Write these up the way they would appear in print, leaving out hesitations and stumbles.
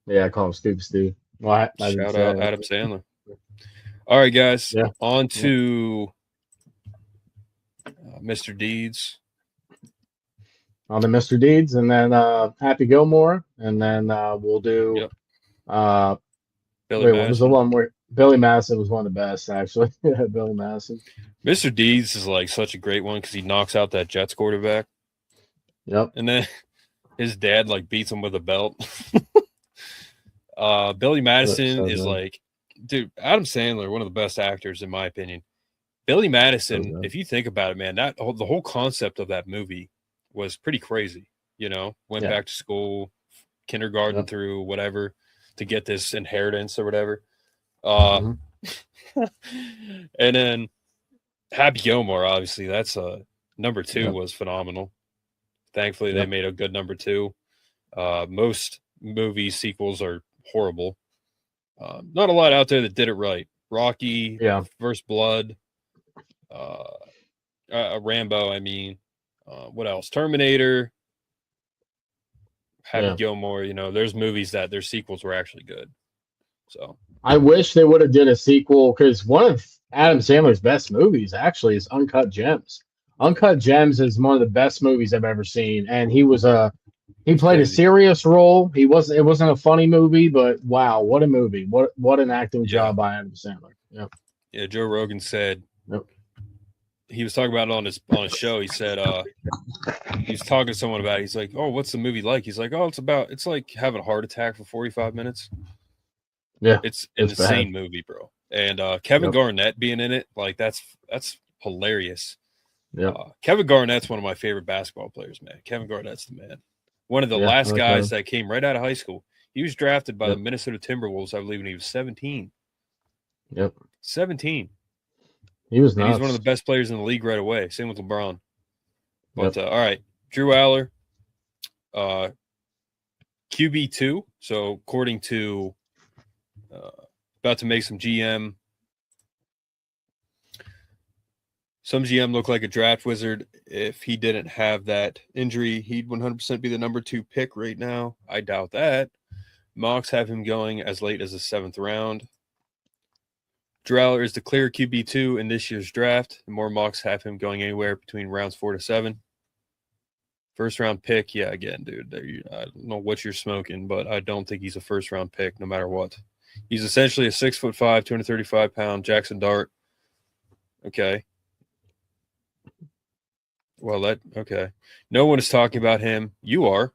Yeah, I call him Stupid Steve. Well, I didn't Shout say out it. Adam Sandler. All right, guys, Yeah. on Yeah. to Mr. Deeds. On the Mr. Deeds, and then Happy Gilmore, and then we'll do Yep, uh Billy wait, what was the Madison. one where Billy Madison was one of the best actually? Yeah, Billy Madison. Mr. Deeds is like such a great one because he knocks out that Jets quarterback, Yep. and then his dad like beats him with a belt. Billy Madison So is good. like, dude, Adam Sandler, one of the best actors in my opinion. Billy So Madison, good. if you think about it, man, the whole concept of that movie was pretty crazy. You know, went Yeah. back to school, kindergarten Yep. through whatever to get this inheritance or whatever. Uh, Hmm. and then Happy Gilmore, obviously, that's number two Yep. was phenomenal. Thankfully, they Yep. made a good number two. Most movie sequels are horrible. Not a lot out there that did it right. Rocky, Yeah. First Blood, uh, Rambo. I mean, what else? Terminator, Happy Yeah. Gilmore. You know, there's movies that their sequels were actually good. So I wish they would have did a sequel because one of Adam Sandler's best movies actually is Uncut Gems. Uncut Gems is one of the best movies I've ever seen, and he it's played a crazy. serious role. It wasn't a funny movie, but wow, what a movie! What an acting Yeah, job by Adam Sandler. Yep. yeah. Joe Rogan said Yep. he was talking about it on his show. He said he's talking to someone about it. He's like, "Oh, what's the movie like?" He's like, "Oh, it's like having a heart attack for 45 minutes. Yeah. It's an It's bad. insane movie, bro." And Kevin Yep. Garnett being in it, like that's hilarious. Yep. Kevin Garnett's one of my favorite basketball players, man. Kevin Garnett's the man. One of the Yeah. I last like guys Kevin. that came right out of high school. He was drafted by the Yep. Minnesota Timberwolves, I believe, when he was 17. Yep. 17. He was And he's one of nuts. the best players in the league right away. Same with LeBron. But Yep. all right, Drew Aller, uh, QB2. So according to uh, about to make some GM look like a draft wizard. If he didn't have that injury, he'd 100% be the number two pick right now. I doubt that. Mocks have him going as late as the seventh round. Drew Aller is the clear QB2 in this year's draft. And more mocks have him going anywhere between rounds 4 to 7. First round pick, yeah, again, dude. I don't know what you're smoking, but I don't think he's a first round pick no matter what. He's essentially a 6'5", 235-pound Jackson Dart. Okay. Well, okay. No one is talking about him. You are,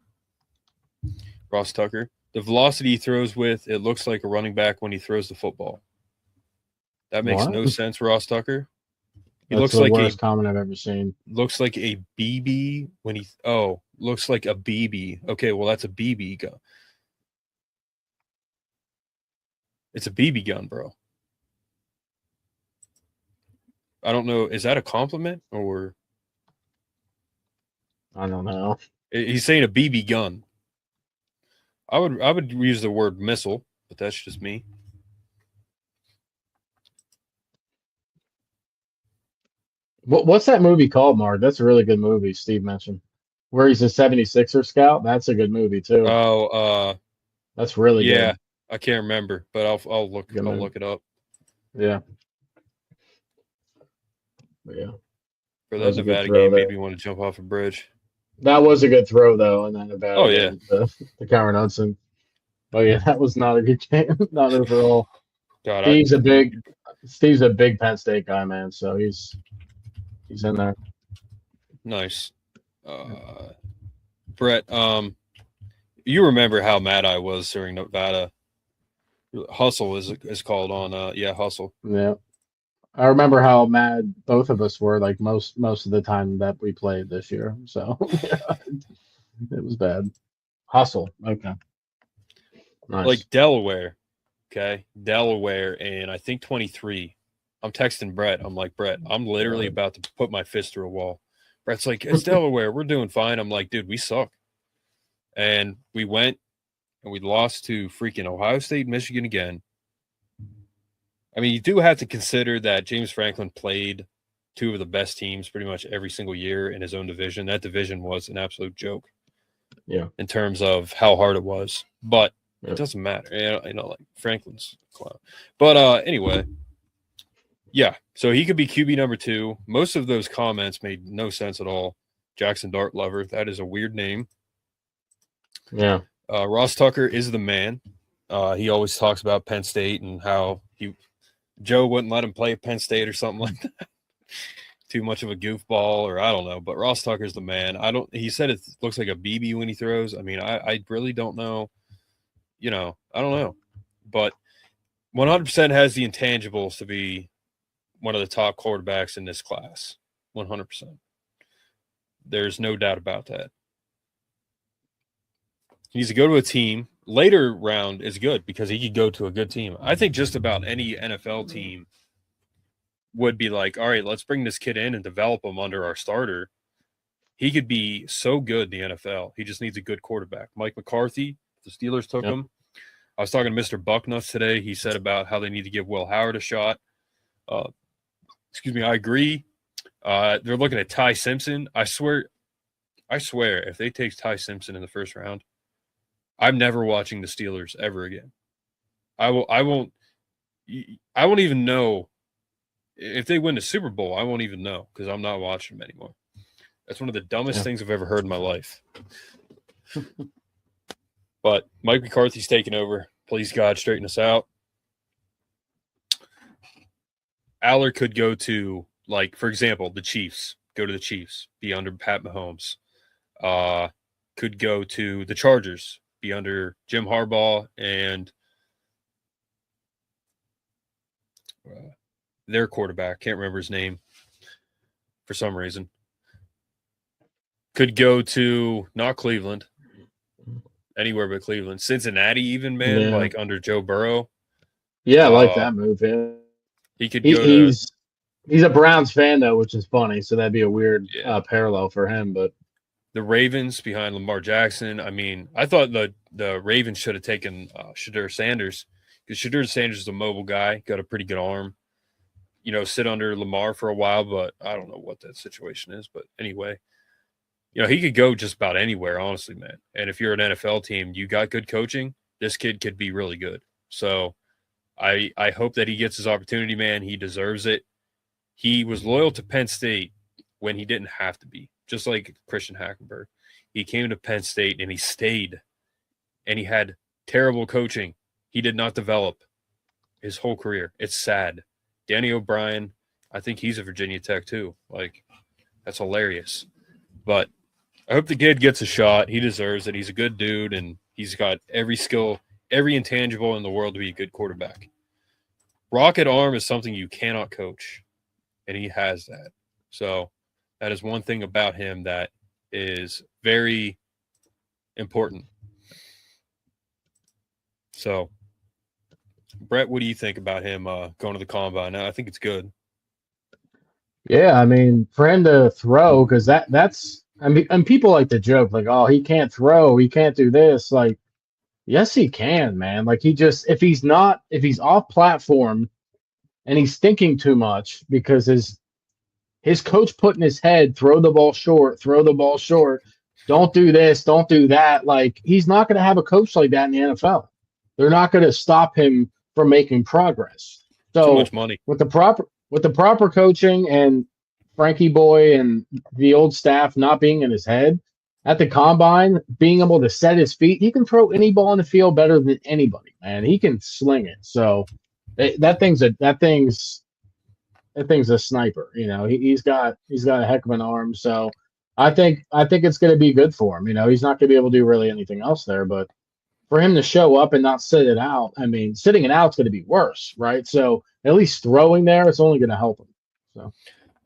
Ross Tucker. The velocity he throws with, it looks like a running back when he throws the football. That makes What? no sense, Ross Tucker. He That's looks the like a worst comment I've ever seen. BB when he looks like a BB. Okay, well that's a BB gun. It's a BB gun, bro. I don't know. Is that a compliment or I don't know. he's saying a BB gun? I would use the word missile, but that's just me. What's that movie called, Mark? That's a really good movie Steve mentioned. Where he's a 76er scout. That's a good movie too. Oh, That's really yeah, good. I can't remember, but Good I'll movie. look it up. Yeah. But yeah. For That that was a good Nevada throw game made there. me want to jump off a bridge. That was a good throw though, in that Oh Nevada yeah, game. The Cameron Hudson. Oh yeah, that was not a good game. Not overall. God, Steve's a big Steve's a big Penn State guy, man. So he's in there. nice. Uh, Brett, you remember how mad I was during Nevada. Hustle is called on. Yeah, hustle. Yeah. I remember how mad both of us were like most of the time that we played this year. So yeah, it was bad. Hustle. Okay. Nice. Like Delaware, okay, Delaware, and I think 23. I'm texting Brett. I'm like, Brett, I'm literally God. about to put my fist through a wall. Brett's like, it's Delaware. We're doing fine. I'm like, dude, we suck. And we went and we lost to freaking Ohio State, Michigan again. I mean, you do have to consider that James Franklin played two of the best teams pretty much every single year in his own division. That division was an absolute joke Yeah. in terms of how hard it was. But It doesn't matter. Like Franklin's clown. But anyway, yeah. So he could be QB number 2. Most of those comments made no sense at all. Jackson Dart Lover. That is a weird name. Yeah. Ross Tucker is the man. He always talks about Penn State and how Joe wouldn't let him play at Penn State or something like that. Too much of a goofball, or I don't know. But Ross Tucker's the man. He said it looks like a BB when he throws. I mean, I really don't know. I don't know. But 100% has the intangibles to be one of the top quarterbacks in this class. 100%. There's no doubt about that. He needs to go to a team. Later round is good because he could go to a good team. I think just about any NFL team would be like, all right, let's bring this kid in and develop him under our starter. He could be so good in the NFL. He just needs a good quarterback. Mike McCarthy, the Steelers took him. I was talking to Mr. Bucknuts today. He said about how they need to give Will Howard a shot. I agree. They're looking at Ty Simpson. I swear, if they take Ty Simpson in the first round, I'm never watching the Steelers ever again. I won't even know if they win the Super Bowl. I won't even know because I'm not watching them anymore. That's one of the dumbest things I've ever heard in my life. But Mike McCarthy's taking over. Please, God, straighten us out. Allar could go to, like, for example, the Chiefs. Go to the Chiefs. Be under Pat Mahomes. Could go to the Chargers. Be under Jim Harbaugh and their quarterback. Can't remember his name for some reason. Could go to not Cleveland. Anywhere but Cleveland. Cincinnati even, man, like under Joe Burrow. Yeah, I like that move. Yeah. He could go to... He's a Browns fan, though, which is funny, so that'd be a weird parallel for him. But the Ravens behind Lamar Jackson. I mean, I thought the Ravens should have taken Shadur Sanders because Shadur Sanders is a mobile guy, got a pretty good arm. Sit under Lamar for a while, but I don't know what that situation is. But anyway, he could go just about anywhere, honestly, man. And if you're an NFL team, you got good coaching, this kid could be really good. So I hope that he gets his opportunity, man. He deserves it. He was loyal to Penn State when he didn't have to be, just like Christian Hackenberg. He came to Penn State and he stayed, and he had terrible coaching. He did not develop his whole career. It's sad. Danny O'Brien, I think he's a Virginia Tech too. Like, that's hilarious. But I hope the kid gets a shot. He deserves it. He's a good dude, and he's got every skill, every intangible in the world to be a good quarterback. Rocket arm is something you cannot coach, and he has that. So that is one thing about him that is very important. So, Brett, what do you think about him going to the combine? Now, I think it's good. Yeah, I mean, for him to throw, because that's I mean, and people like to joke like, "Oh, he can't throw, he can't do this." Like, yes, he can, man. Like, if he's off platform and he's thinking too much because his coach put in his head, throw the ball short, don't do this, don't do that. Like, he's not going to have a coach like that in the NFL. They're not going to stop him from making progress. So too much money. With the proper coaching and Frankie Boy and the old staff not being in his head at the combine, being able to set his feet, he can throw any ball in the field better than anybody, man. He can sling it. So that thing's a sniper. He's got a heck of an arm. So I think it's going to be good for him. He's not going to be able to do really anything else there, but for him to show up and not sit it out, I mean, sitting it out is going to be worse, right? So at least throwing there, it's only going to help him. So,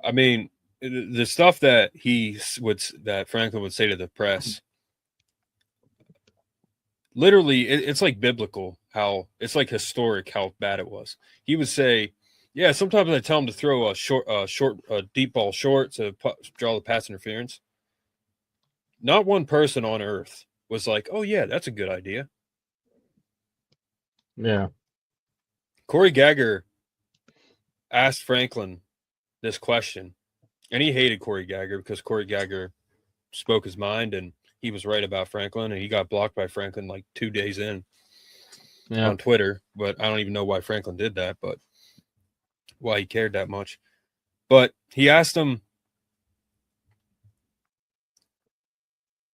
I mean, the stuff that that Franklin would say to the press, literally, it's like biblical. How it's like historic how bad it was. He would say, "Yeah, sometimes I tell him to throw a deep ball short to draw the pass interference." Not one person on earth was like, "Oh yeah, that's a good idea." Yeah. Corey Gagger asked Franklin this question, and he hated Corey Gagger because Corey Gagger spoke his mind, and he was right about Franklin, and he got blocked by Franklin like 2 days in. on Twitter, but I don't even know why Franklin did that, but why he cared that much. But he asked him,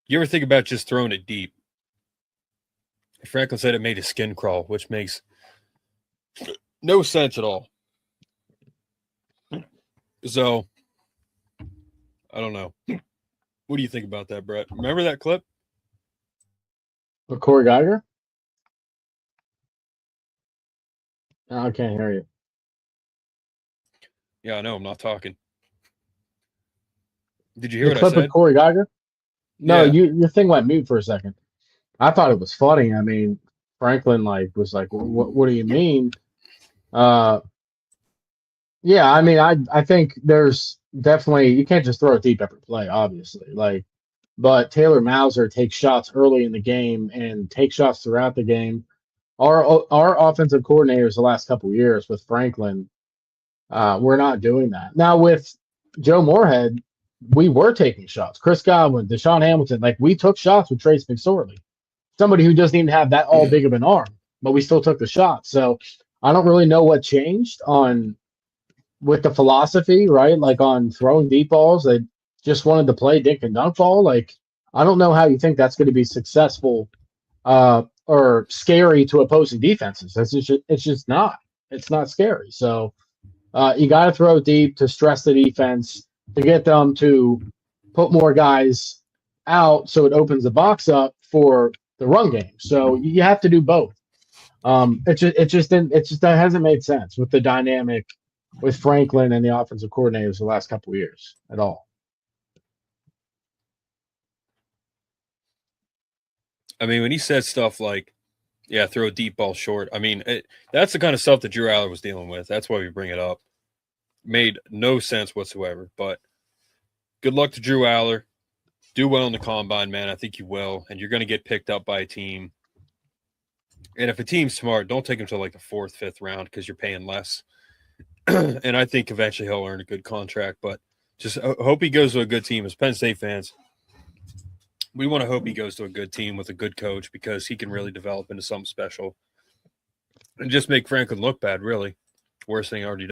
you ever think about just throwing it deep? Franklin said it made his skin crawl, which makes no sense at all. So, I don't know. What do you think about that, Brett? Remember that clip? With Corey Geiger? I can't hear you. Yeah, I know. I'm not talking. Did you hear The what I clip with said? Corey Geiger? No, Yeah. your thing went mute for a second. I thought it was funny. I mean, Franklin was like, what do you mean? Uh, yeah, I mean, I think there's definitely you can't just throw it deep every play, obviously. But Taylor Mauser takes shots early in the game and takes shots throughout the game. Our offensive coordinators the last couple of years with Franklin, we're not doing that now with Joe Moorhead. We were taking shots. Chris Godwin, Deshaun Hamilton, like we took shots with Trace McSorley, somebody who doesn't even have that all big of an arm, but we still took the shot. So I don't really know what changed on with the philosophy, right? Like on throwing deep balls, they just wanted to play dink and dunk ball. Like I don't know how you think that's going to be successful or scary to opposing defenses. It's just not. It's not scary. So you got to throw deep to stress the defense to get them to put more guys out, so it opens the box up for the run game. So you have to do both. That hasn't made sense with the dynamic with Franklin and the offensive coordinators the last couple of years at all. I mean, when he said stuff like, yeah, throw a deep ball short, I mean, that's the kind of stuff that Drew Allar was dealing with. That's why we bring it up. Made no sense whatsoever. But good luck to Drew Allar. Do well in the combine, man. I think you will. And you're going to get picked up by a team. And if a team's smart, don't take him to like the 4th, 5th round because you're paying less. And I think eventually he'll earn a good contract. But just hope he goes to a good team. As Penn State fans, we want to hope he goes to a good team with a good coach because he can really develop into something special and just make Franklin look bad, really. Worst thing he already